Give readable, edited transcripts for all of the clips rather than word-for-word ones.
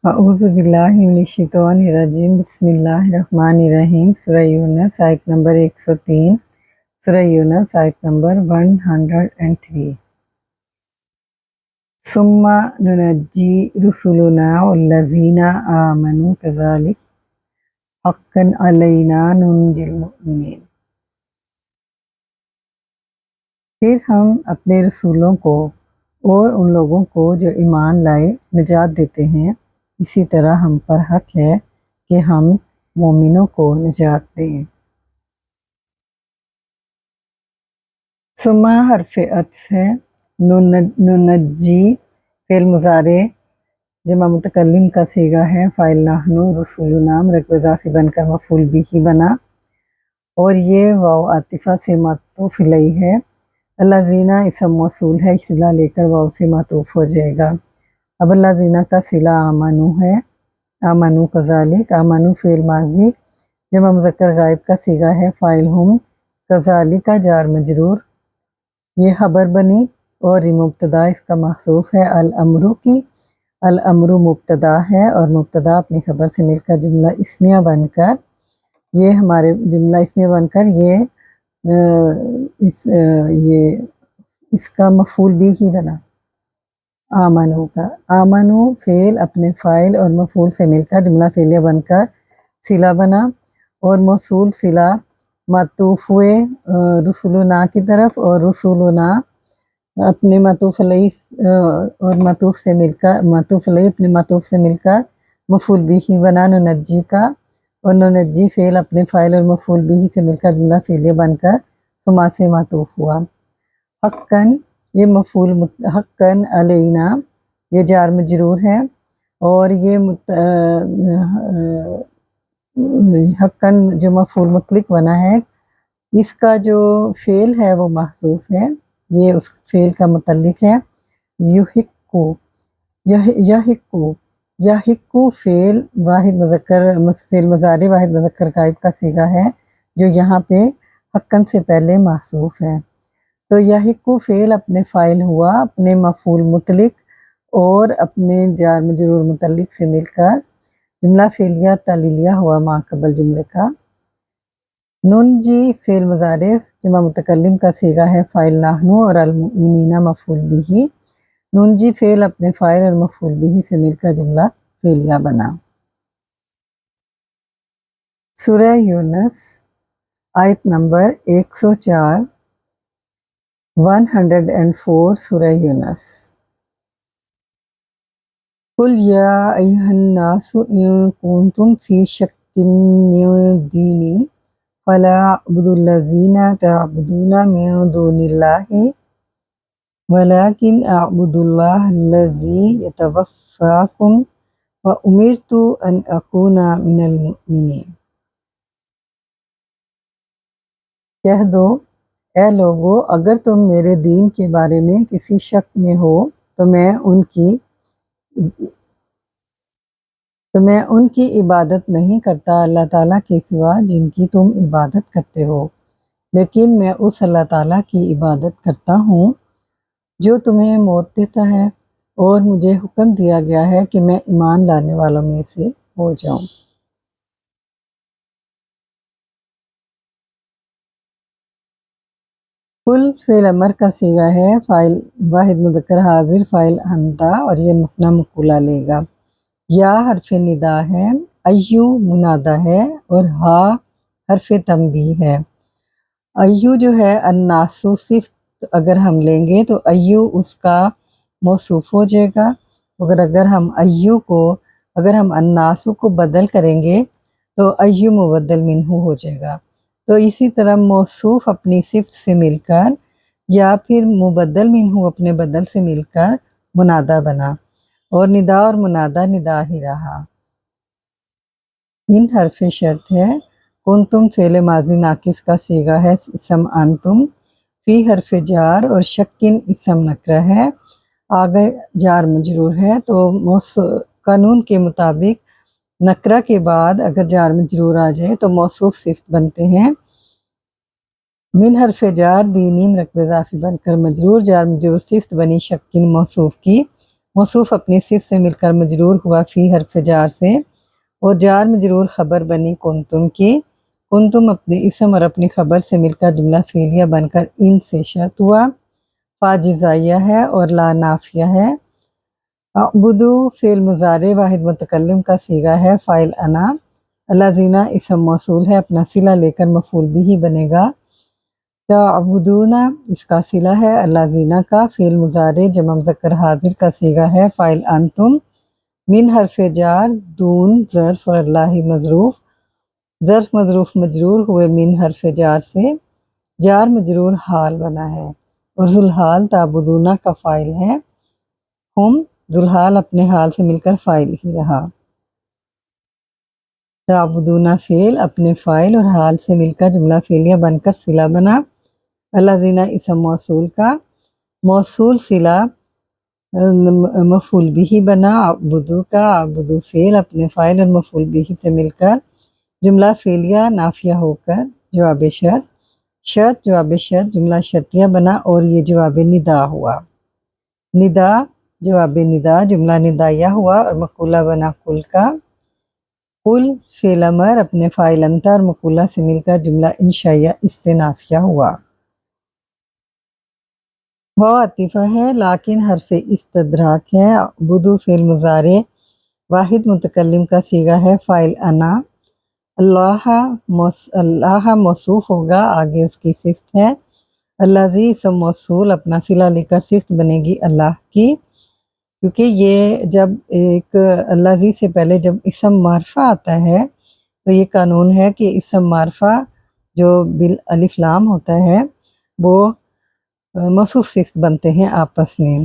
اعوذ باللہ من الشیطان الرجیم بسم اللہ الرحمن الرحیم سورہ یونس آیت نمبر 103 سورہ یونس آیت نمبر 103 ثم ننجی رسلنا والذین آمنوا کذالک حقا علینا ننجی المؤمنین۔ پھر ہم اپنے رسولوں کو اور ان لوگوں کو جو ایمان لائے نجات دیتے ہیں، اسی طرح ہم پر حق ہے کہ ہم مومنوں کو نجات دیں۔ ثم حرف عطف ہے، ننجی فعل مضارع جمع متکلم کا صیغہ ہے، فاعل نحن، رسولنا مرکب اضافی بن کر مفعول بھی بنا، اور یہ واو عاطفہ سے معطوف الیہ ہے۔ الذین اسم موصول ہے، صلہ لے کر واو سے معطوف ہو جائے گا۔ اب الذین کا صلہ آمنو ہے، آمنو کذالک، آمنو فعل ماضی جمع مذکر غائب کا صیغہ ہے، فاعل ہم، کذالک کا جار مجرور، یہ خبر بنی اور یہ مبتدا اس کا محذوف ہے الامر کی۔ الامر مبتدا ہے اور مبتدا اپنی خبر سے مل کر جملہ اسمیہ بن کر، یہ ہمارے جملہ اسمیہ بن کر اس کا مفعول بھی ہی بنا آمنو کا۔ آمنو فعل اپنے فاعل اور مفعول سے مل کر جملہ فعلیہ بن کر صلہ بنا، اور موصول صلہ معطوف ہوئے رسولنا کی طرف، اور رسولنا اپنے معطوف علیہ اور معطوف سے مل کر، معطوف علیہ اپنے معطوف سے مل کر مفعول بھی بنا ننجی کا، اور ننجی فعل اپنے فاعل اور مفعول بھی سے مل کر جملہ فعلیہ بن کر ثم سے معطوف ہوا۔ حقاً یہ مفعول حقاً علینا یہ جار مجرور ہے، اور یہ حقاً جو مفعول مطلق بنا ہے، اس کا جو فعل ہے وہ محذوف ہے، یہ اس فعل کا متعلق ہے۔ یحقو، یحقو، یحقو فعل واحد مذکر فعل مضارع واحد مذکر غائب کا صیغہ ہے، جو یہاں پہ حقاً سے پہلے محذوف ہے۔ تو یحقو فعل اپنے فاعل ہوا، اپنے مفعول مطلق اور اپنے جار مجرور متعلق سے مل کر جملہ فعلیہ تعلیلیہ ہوا ما قبل جملے کا۔ ننجی فعل مضارع جمع متکلم کا صیغہ ہے، فاعل نحن اور المؤمنین مفعول بھی۔ ننجی فعل اپنے فاعل اور مفعول بھی سے مل کر جملہ فعلیہ بنا۔ سورہ یونس آیت نمبر 104 104 سورہ یونس۔ قل یا ایھا الناس ان کنتم فی شک من دینی فلا اعبد الذین تعبدون من دون اللہ ولکن اعبد اللہ الذی یتوفاکم وامرت ان اکون من المؤمنین۔ کہہ دو اے لوگو، اگر تم میرے دین کے بارے میں کسی شک میں ہو تو میں ان کی عبادت نہیں کرتا اللہ تعالیٰ کے سوا جن کی تم عبادت کرتے ہو، لیکن میں اس اللہ تعالیٰ کی عبادت کرتا ہوں جو تمہیں موت دیتا ہے، اور مجھے حکم دیا گیا ہے کہ میں ایمان لانے والوں میں سے ہو جاؤں۔ قل فعل امر کا صیغہ ہے، فاعل واحد مذکر حاضر فاعل انتا، اور یہ مفعول مقولہ لے گا۔ یا حرف ندا ہے، ایو منادہ ہے، اور ہا حرف تنبیہ ہے۔ ایو جو ہے الناس صفت اگر ہم لیں گے تو ایو اس کا موصوف ہو جائے گا، اگر ہم الناس کو بدل کریں گے تو ایو مبدل منہ ہو جائے گا۔ تو اسی طرح موصوف اپنی صفت سے مل کر یا پھر مبدل منہ اپنے بدل سے مل کر منادہ بنا، اور ندا اور منادہ ندا ہی رہا۔ ان حرف شرط ہے، کنتم فعل ماضی ناقص کا صیغہ ہے، اسم انتم، فی حرف جار اور شکن اسم نکرہ ہے، آگے جار مجرور ہے، تو قانون کے مطابق نکرہ کے بعد اگر جار مجرور آ جائے تو موصوف صفت بنتے ہیں۔ من حرف جار دینی مرکب اضافی بن کر مجرور، جار مجرور صفت بنی شکن موصوف کی، موصوف اپنی صفت سے مل کر مجرور ہوا فی حرف جار سے، اور جار مجرور خبر بنی کنتم کی، کنتم اپنے اسم اور اپنی خبر سے مل کر جملہ فعلیہ بن کر ان سے شرط ہوا، فا جزائیہ ہے اور لا نافیہ ہے۔ اعبدو فعل مضارع واحد متکلم کا صیغہ ہے، فاعل انا، الذین اسم موصول ہے، اپنا صلہ لے کر مفعول بھی بنے گا۔ تعبدون اس کا صلہ ہے، الذین کا فعل مضارع جمع مذکر حاضر کا صیغہ ہے، فاعل انتم، من حرف جار دون ظرف اور اللہ مظروف، ظرف مظروف مجرور ہوئے من حرف جار سے، جار مجرور حال بنا ہے، اور ذوالحال تعبدون کا فاعل ہے، ہم ذوالحال اپنے حال سے مل کر فاعل ہی رہا۔ تعبدون فعل اپنے فاعل اور حال سے مل کر جملہ فعلیہ بن کر صلہ بنا، الذین اسم موصول کا موصول صلہ مفعول بھی بنا، اعبدو کا اعبدو فعل اپنے فاعل اور مفعول بھی سے مل کر جملہ فعلیہ نافیہ ہو کر جواب شرط، شرط جواب شرط جملہ شرطیہ بنا، اور یہ جواب ندا ہوا، ندا جواب ندا جملہ ندائیہ ہوا، اور مقولہ بنا کل کا، کل فعل امر اپنے فاعل انت اور مقولہ سے مل کر جملہ انشائیہ استنافیہ ہوا۔ وہ عطیفہ ہے لیکن حرف استدراک ہے، اعبدو فعل مضارع واحد متکلم کا صیغہ ہے، فاعل انا، اللہ موصوف ہوگا، آگے اس کی صفت ہے، الذی اسم موصول اپنا صلہ لے کر صفت بنے گی اللہ کی، کیونکہ یہ جب ایک الذی سے پہلے جب اسم معرفہ آتا ہے تو یہ قانون ہے کہ اسم معرفہ جو بالالف لام ہوتا ہے وہ موصوف صفت بنتے ہیں آپس میں۔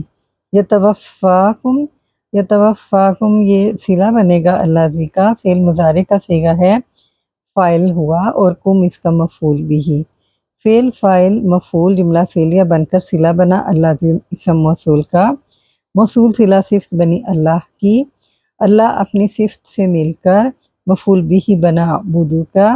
یتوفاکم، یتوفاکم یہ صلہ بنے گا الذی کا، فعل مضارع کا صیغہ ہے، فاعل ہوا، اور کم اس کا مفعول بھی، فعل فاعل مفعول جملہ فعلیہ بن کر صلہ بنا الذی اسم موصول کا، موصول صلہ صفت بنی اللہ کی، اللہ اپنی صفت سے مل کر مفعول بھی بنا اعبدو کا،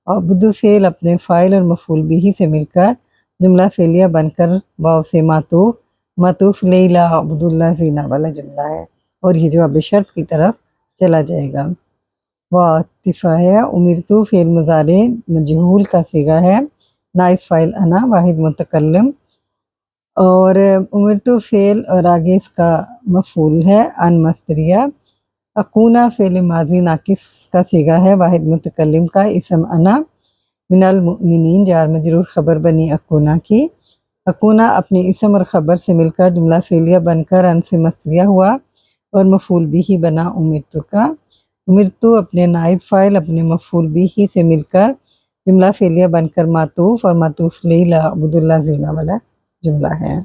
اعبدو فعل اپنے فاعل اور مفعول بھی سے مل کر جملہ فعلیہ بن کر واو سے معطوف، معطوف لیلا اعبد اللہ زینہ والا جملہ ہے، اور یہ جواب شرط کی طرف چلا جائے گا۔ وعطفہ ہے، امرتو فعل مضارع مجہول کا صیغہ ہے، نائب فاعل انا واحد متکلم، اور امرتو فعل اور آگے اس کا مفعول ہے ان مصدریہ، اکونا فعل ماضی ناقص کا صیغہ ہے، واحد متکلم کا، اسم انا، من المؤمنین جار مجرور خبر بنی اکونا کی، اکونا اپنے اسم اور خبر سے مل کر جملہ فعلیہ بن کر ان سے مصدریہ ہوا، اور مفعول بھی بنا امرتو کا، امرتو اپنے نائب فاعل اپنے مفعول بھی سے مل کر جملہ فعلیہ بن کر معطوف، اور معطوف لیلا اعبد اللہ زینہ والا جملہ ہے۔